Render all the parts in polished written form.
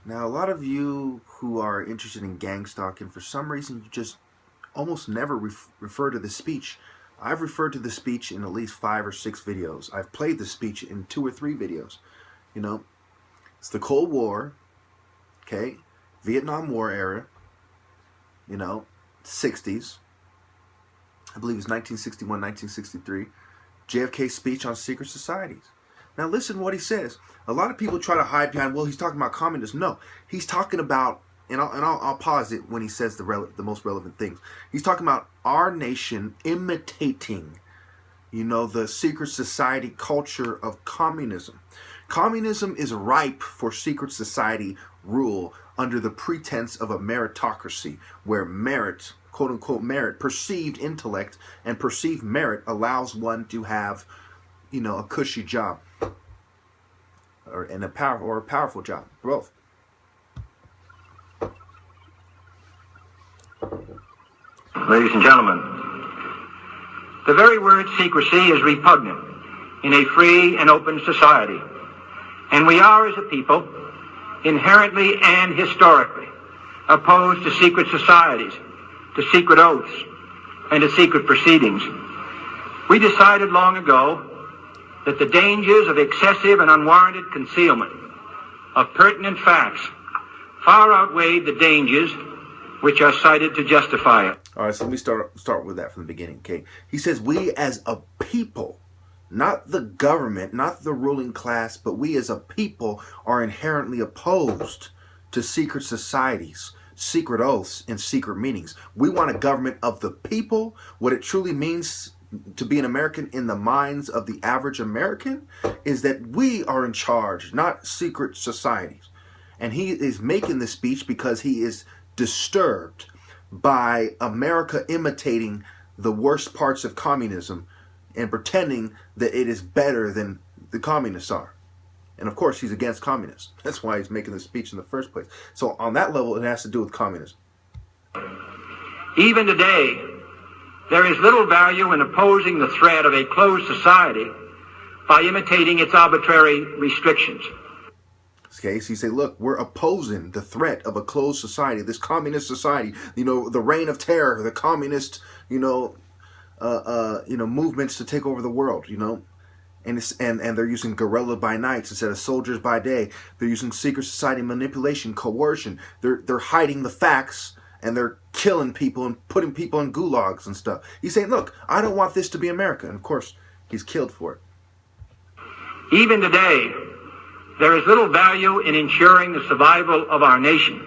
Now, a lot of you who are interested in gang stalking, for some reason, you just almost never refer to the speech. I've referred to the speech in at least 5 or 6 videos. I've played the speech in 2 or 3 videos. You know, it's the Cold War, okay, Vietnam War era, 60s. I believe it's 1961, 1963. JFK's speech on secret societies. Now listen to what he says. A lot of people try to hide behind, well, he's talking about communism. No, he's talking about, and I'll pause it when he says the most relevant things. He's talking about our nation imitating, the secret society culture of communism. Communism is ripe for secret society rule under the pretense of a meritocracy, where merit, quote unquote merit, perceived intellect and perceived merit allows one to have, a cushy job or a powerful job, both. Ladies and gentlemen, the very word secrecy is repugnant in a free and open society, and we are, as a people, inherently and historically opposed to secret societies, to secret oaths, and to secret proceedings. We decided long ago that the dangers of excessive and unwarranted concealment of pertinent facts far outweighed the dangers which are cited to justify it. All right, so let me start with that from the beginning, okay? He says we as a people, not the government, not the ruling class, but we as a people are inherently opposed to secret societies, secret oaths, and secret meetings. We want a government of the people. What it truly means to be an American in the minds of the average American is that we are in charge, not secret societies. And he is making this speech because he is disturbed by America imitating the worst parts of communism and pretending that it is better than the communists are. And of course, he's against communists. That's why he's making this speech in the first place. So on that level, it has to do with communism. Even today, there is little value in opposing the threat of a closed society by imitating its arbitrary restrictions. Okay, so you say, look, we're opposing the threat of a closed society, this communist society, the reign of terror, the communist, movements to take over the world, and they're using guerrilla by night instead of soldiers by day. They're using secret society manipulation, coercion. They're hiding the facts, and they're killing people and putting people in gulags and stuff. He's saying, look, I don't want this to be America. And of course, he's killed for it. Even today, there is little value in ensuring the survival of our nation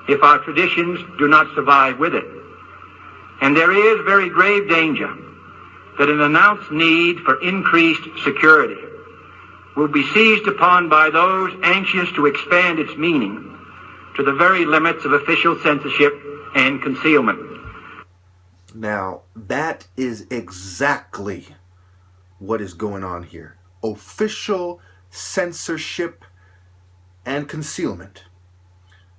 if our traditions do not survive with it. And there is very grave danger that an announced need for increased security will be seized upon by those anxious to expand its meaning to the very limits of official censorship and concealment. Now, that is exactly what is going on here. Official censorship and concealment.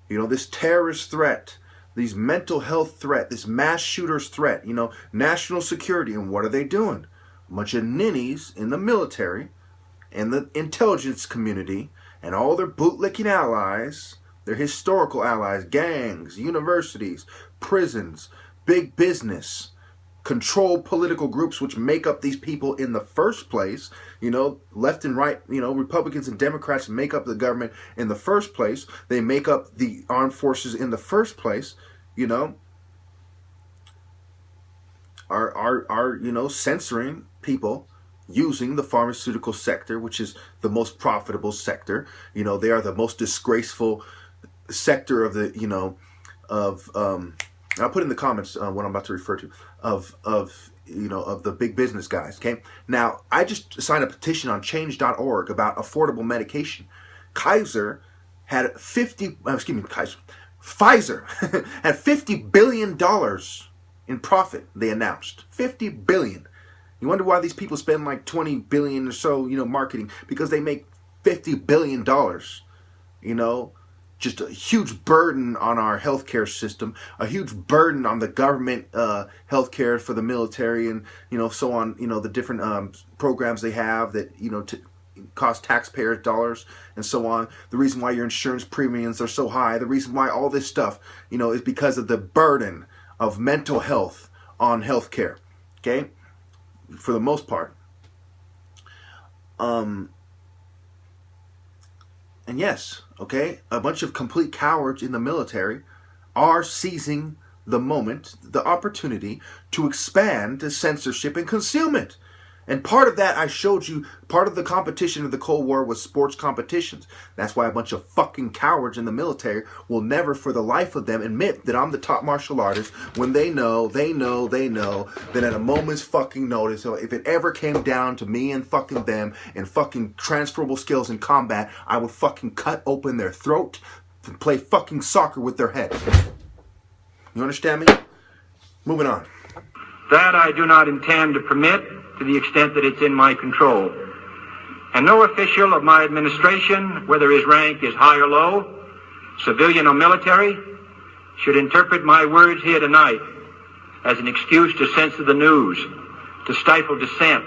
This terrorist threat, these mental health threat, this mass shooters threat, national security. And what are they doing? A bunch of ninnies in the military and the intelligence community and all their bootlicking allies, their historical allies, gangs, universities, prisons, big business, control political groups which make up these people in the first place. Left and right, Republicans and Democrats make up the government in the first place. They make up the armed forces in the first place, are censoring people using the pharmaceutical sector, which is the most profitable sector. They are the most disgraceful sector of the, I'll put in the comments what I'm about to refer to, of the big business guys, okay? Now, I just signed a petition on change.org about affordable medication. Pfizer had $50 billion in profit, they announced. $50 billion. You wonder why these people spend like $20 billion or so, marketing, because they make $50 billion, just a huge burden on our healthcare system, a huge burden on the government healthcare for the military and, so on, the different programs they have that, cost taxpayers dollars and so on. The reason why your insurance premiums are so high, the reason why all this stuff, is because of the burden of mental health on healthcare. Okay? For the most part. And yes, okay, a bunch of complete cowards in the military are seizing the moment, the opportunity to expand to censorship and concealment. And part of that, I showed you, part of the competition of the Cold War was sports competitions. That's why a bunch of fucking cowards in the military will never for the life of them admit that I'm the top martial artist when they know that at a moment's fucking notice, so if it ever came down to me and fucking them and fucking transferable skills in combat, I would fucking cut open their throat and play fucking soccer with their head. You understand me? Moving on. That I do not intend to permit to the extent that it's in my control. And no official of my administration, whether his rank is high or low, civilian or military, should interpret my words here tonight as an excuse to censor the news, to stifle dissent,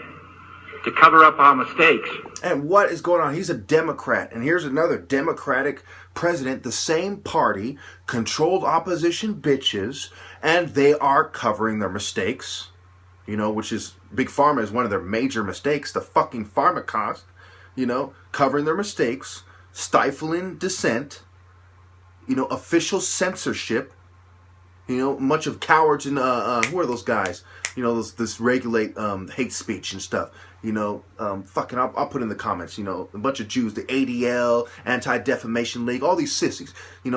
to cover up our mistakes. And what is going on? He's a Democrat. And here's another Democratic president. The same party controlled opposition bitches, and they are covering their mistakes. Which is, Big Pharma is one of their major mistakes. The fucking pharma cost, covering their mistakes, stifling dissent, official censorship, a bunch of cowards and, who are those guys? This regulate hate speech and stuff. I'll put in the comments, a bunch of Jews, the ADL, Anti-Defamation League, all these sissies, and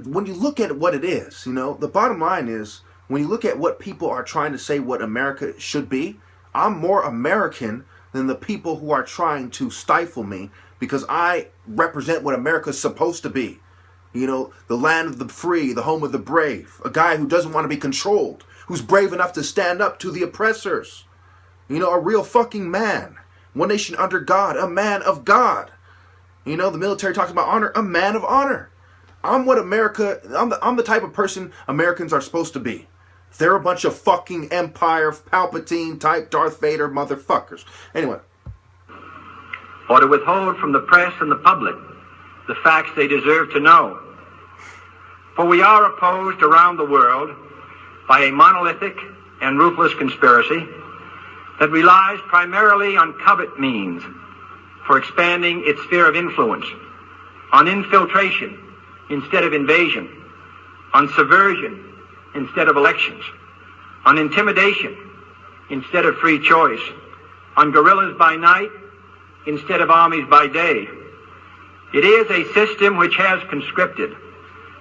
when you look at what it is, the bottom line is, when you look at what people are trying to say what America should be, I'm more American than the people who are trying to stifle me because I represent what America's supposed to be. The land of the free, the home of the brave, a guy who doesn't want to be controlled, who's brave enough to stand up to the oppressors. A real fucking man. One nation under God, a man of God. The military talks about honor, a man of honor. I'm the type of person Americans are supposed to be. They're a bunch of fucking Empire, Palpatine type Darth Vader motherfuckers. Anyway. Or to withhold from the press and the public the facts they deserve to know. For we are opposed around the world by a monolithic and ruthless conspiracy that relies primarily on covert means for expanding its sphere of influence, on infiltration instead of invasion, on subversion instead of elections, on intimidation instead of free choice, on guerrillas by night instead of armies by day. It is a system which has conscripted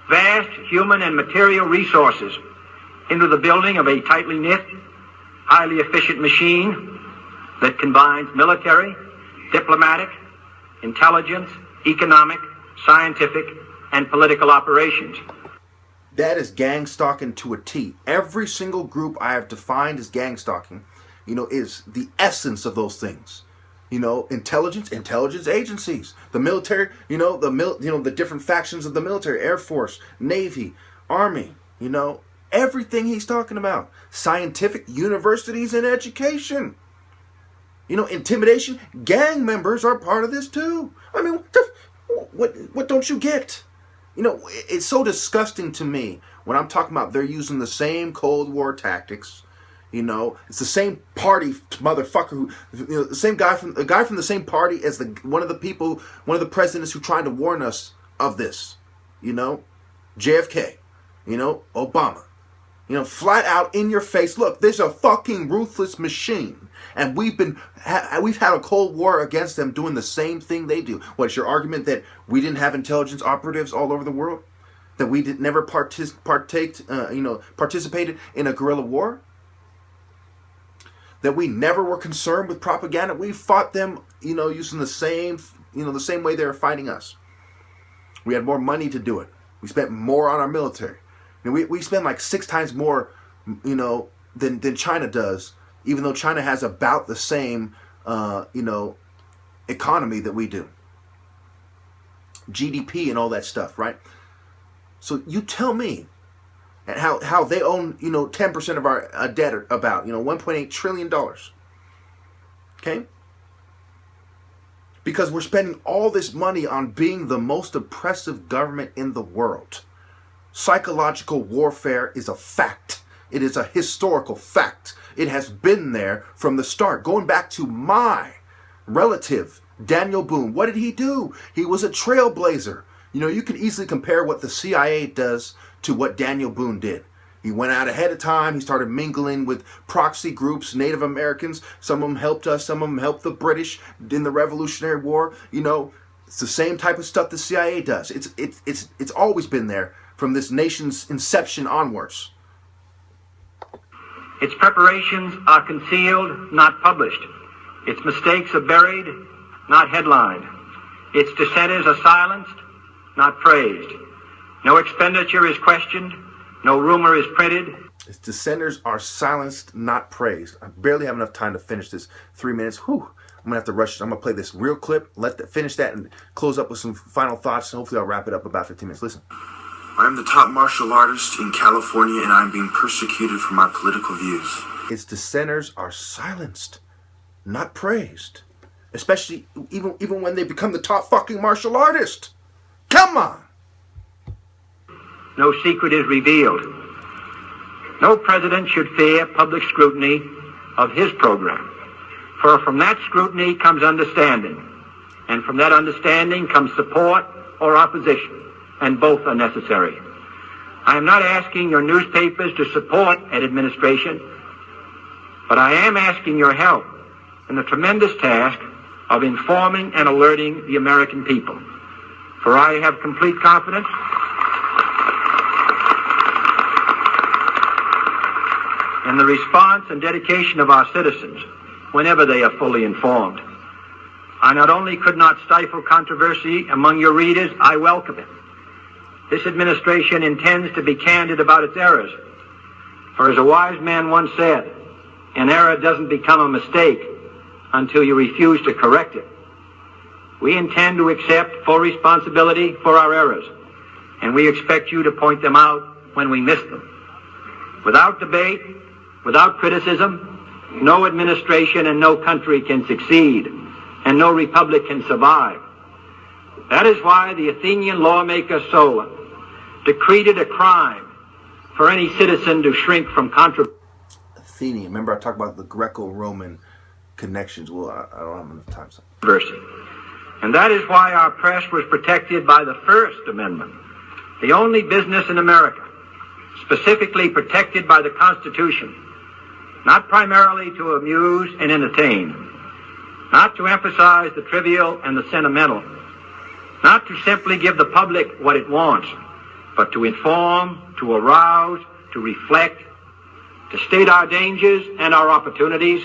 vast human and material resources into the building of a tightly knit, highly efficient machine that combines military, diplomatic, intelligence, economic, scientific, and political operations. That is gang stalking to a T. Every single group I have defined as gang stalking, is the essence of those things. Intelligence agencies, the military, the different factions of the military, Air Force, Navy, Army, everything he's talking about. Scientific universities and education. Intimidation. Gang members are part of this too. I mean, what don't you get? It's so disgusting to me when I'm talking about they're using the same Cold War tactics. It's the same party motherfucker who, the same guy from the same party as one of the presidents who tried to warn us of this. JFK, Obama, flat out in your face. Look, there's a fucking ruthless machine, and we've had a Cold War against them doing the same thing they do. What's your argument that we didn't have intelligence operatives all over the world? That we never participated in a guerrilla war? That we never were concerned with propaganda? We fought them, using the same way they were fighting us. We had more money to do it. We spent more on our military. We spend like 6 times more, than China does, even though China has about the same, economy that we do. GDP and all that stuff, right? So you tell me, and how they own, 10% of our debt, about, $1.8 trillion. Okay? because we're spending all this money on being the most oppressive government in the world. Psychological warfare is a fact. It is a historical fact. It has been there from the start. Going back to my relative, Daniel Boone, what did he do? He was a trailblazer. You know, you can easily compare what the CIA does to what Daniel Boone did. He went out ahead of time. He started mingling with proxy groups, Native Americans. Some of them helped us. Some of them helped the British in the Revolutionary War. You know, it's the same type of stuff the CIA does. It's always been there from this nation's inception onwards. Its preparations are concealed, not published. Its mistakes are buried, not headlined. Its dissenters are silenced, not praised. No expenditure is questioned. No rumor is printed. Its dissenters are silenced, not praised. I barely have enough time to finish this 3 minutes. Whew. I'm going to have to rush. I'm going to play this real clip, finish that, and close up with some final thoughts. And hopefully I'll wrap it up about 15 minutes. Listen. I am the top martial artist in California, and I am being persecuted for my political views. Its dissenters are silenced, not praised. Especially even when they become the top fucking martial artist. Come on! No secret is revealed. No president should fear public scrutiny of his program. For from that scrutiny comes understanding. And from that understanding comes support or opposition. And both are necessary. I am not asking your newspapers to support an administration, but I am asking your help in the tremendous task of informing and alerting the American people. For I have complete confidence in the response and dedication of our citizens whenever they are fully informed. I not only could not stifle controversy among your readers, I welcome it. This administration intends to be candid about its errors. For as a wise man once said, an error doesn't become a mistake until you refuse to correct it. We intend to accept full responsibility for our errors, and we expect you to point them out when we miss them. Without debate, without criticism, no administration and no country can succeed, and no republic can survive. That is why the Athenian lawmaker Solon decreed it a crime for any citizen to shrink from controversy. Athenian. Remember I talked about the Greco-Roman connections. Well, I don't have enough time. So. And that is why our press was protected by the First Amendment, the only business in America specifically protected by the Constitution, not primarily to amuse and entertain, not to emphasize the trivial and the sentimental, not to simply give the public what it wants, but to inform, to arouse, to reflect, to state our dangers and our opportunities,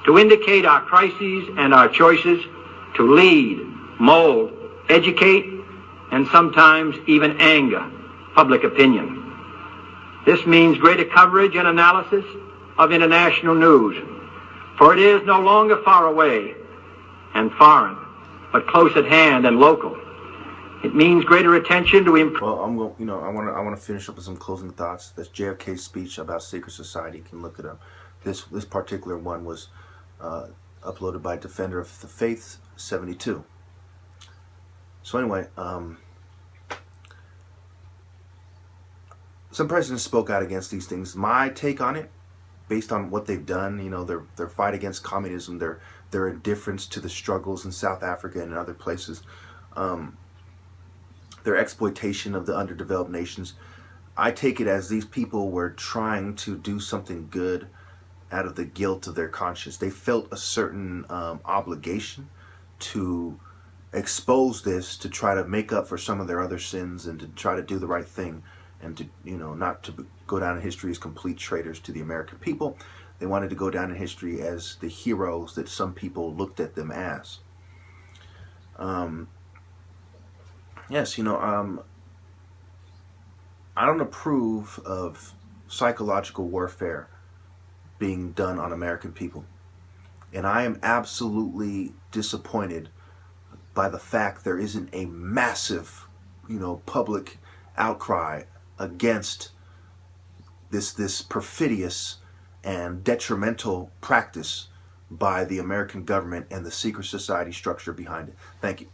to indicate our crises and our choices, to lead, mold, educate, and sometimes even anger public opinion. This means greater coverage and analysis of international news, for it is no longer far away and foreign, but close at hand and local. It means greater attention to Well, I'm going. I want to finish up with some closing thoughts. That's JFK's speech about secret society. You can look it up. This particular one was uploaded by Defender of the Faith 72. So anyway, some presidents spoke out against these things. My take on it, based on what they've done, their fight against communism, their indifference to the struggles in South Africa and in other places, their exploitation of the underdeveloped nations. I take it as these people were trying to do something good out of the guilt of their conscience. They felt a certain obligation to expose this, to try to make up for some of their other sins and to try to do the right thing, and to, not to go down in history as complete traitors to the American people. They wanted to go down in history as the heroes that some people looked at them as. Yes, I don't approve of psychological warfare being done on American people. And I am absolutely disappointed by the fact there isn't a massive, public outcry against this perfidious and detrimental practice by the American government and the secret society structure behind it. Thank you.